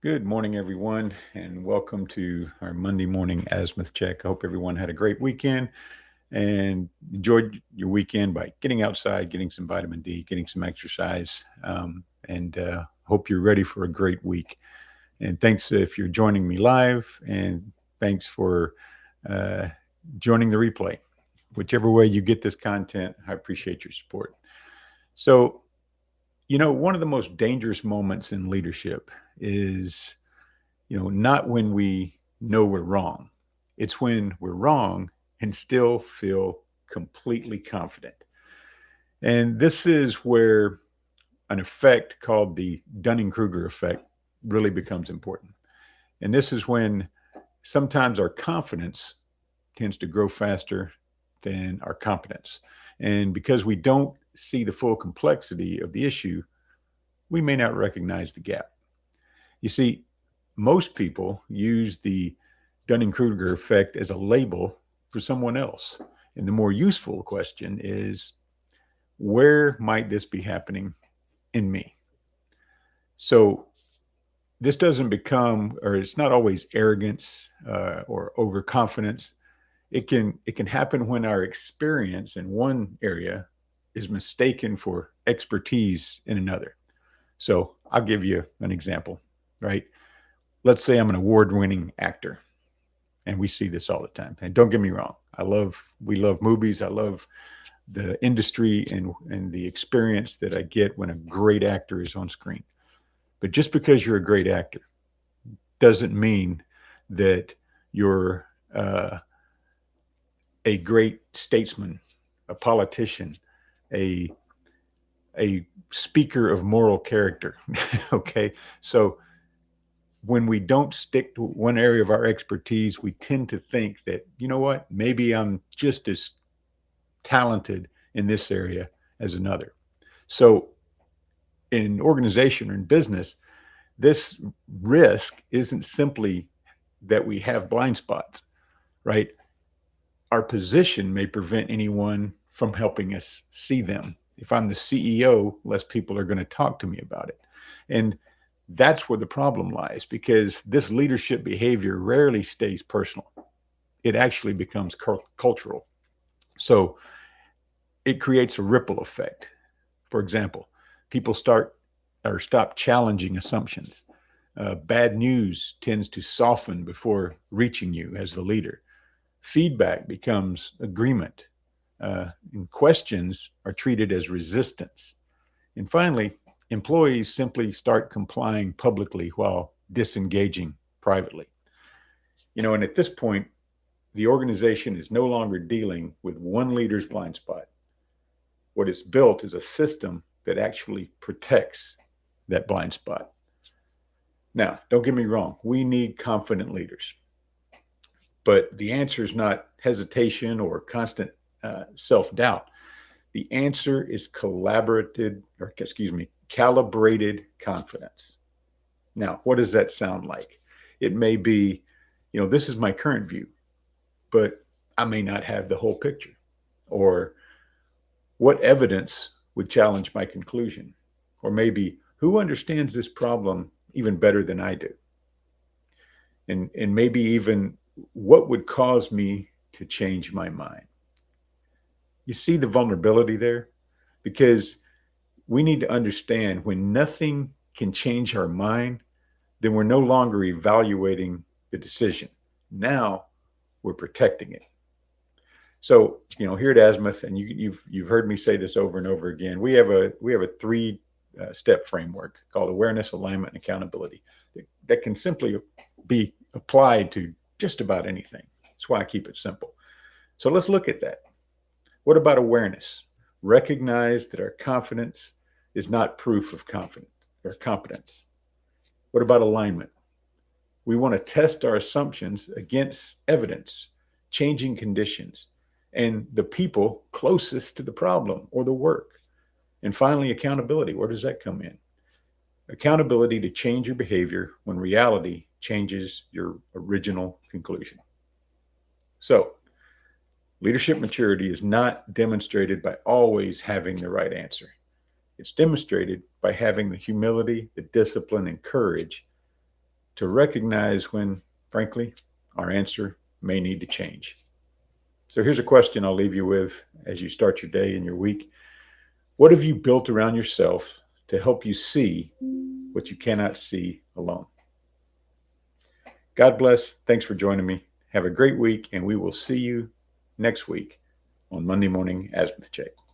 Good morning, everyone, and welcome to our Monday Morning Azimuth Check. I hope everyone had a great weekend and enjoyed your weekend by getting outside, getting some vitamin D, getting some exercise, and hope you're ready for a great week. And thanks if you're joining me live, and thanks for uh, joining the replay. Whichever way you get this content, I appreciate your support. So, one of the most dangerous moments in leadership is not when we know we're wrong. It's when we're wrong and still feel completely confident. And this is where an effect called the Dunning-Kruger effect really becomes important. And this is when sometimes our confidence tends to grow faster than our competence. And because we don't see the full complexity of the issue, we may not recognize the gap. You see, most people use the Dunning Kruger effect as a label for someone else. And the more useful question is, where might this be happening in me? So this doesn't become, or it's not always arrogance or overconfidence. It can happen when our experience in one area is mistaken for expertise in another. So I'll give you an example, right? Let's say I'm an award-winning actor, and we see this all the time. And don't get me wrong, we love movies. I love the industry and the experience that I get when a great actor is on screen. But just because you're a great actor doesn't mean that you're a great statesman, a politician, a a speaker of moral character. Okay, so when we don't stick to one area of our expertise, we tend to think that, maybe I'm just as talented in this area as another. So in organization or in business, this risk isn't simply that we have blind spots, right? Our position may prevent anyone from helping us see them. If I'm the CEO, less people are going to talk to me about it. And that's where the problem lies, because this leadership behavior rarely stays personal. It actually becomes cultural. So it creates a ripple effect. For example, people start or stop challenging assumptions. Bad news tends to soften before reaching you as the leader. Feedback becomes agreement, and questions are treated as resistance. And finally, employees simply start complying publicly while disengaging privately. And at this point, the organization is no longer dealing with one leader's blind spot. What it's built is a system that actually protects that blind spot. Now, don't get me wrong, we need confident leaders. But the answer is not hesitation or constant self doubt. The answer is calibrated confidence. Now, what does that sound like? It may be, this is my current view, but I may not have the whole picture. Or what evidence would challenge my conclusion? Or maybe, who understands this problem even better than I do? And maybe even, what would cause me to change my mind? You see the vulnerability there? Because we need to understand, when nothing can change our mind, then we're no longer evaluating the decision. Now we're protecting it. So, here at Azimuth, and you've heard me say this over and over again, we have a three step framework called awareness, alignment, and accountability that can simply be applied to just about anything. That's why I keep it simple. So let's look at that. What about awareness? Recognize that our confidence is not proof of confidence or competence. What about alignment? We want to test our assumptions against evidence, changing conditions, and the people closest to the problem or the work. And finally, accountability. Where does that come in? Accountability to change your behavior when reality changes your original conclusion. So, leadership maturity is not demonstrated by always having the right answer. It's demonstrated by having the humility, the discipline, and courage to recognize when, frankly, our answer may need to change. So here's a question I'll leave you with as you start your day and your week. What have you built around yourself to help you see what you cannot see alone? God bless. Thanks for joining me. Have a great week, and we will see you next week on Monday Morning Azimuth Check.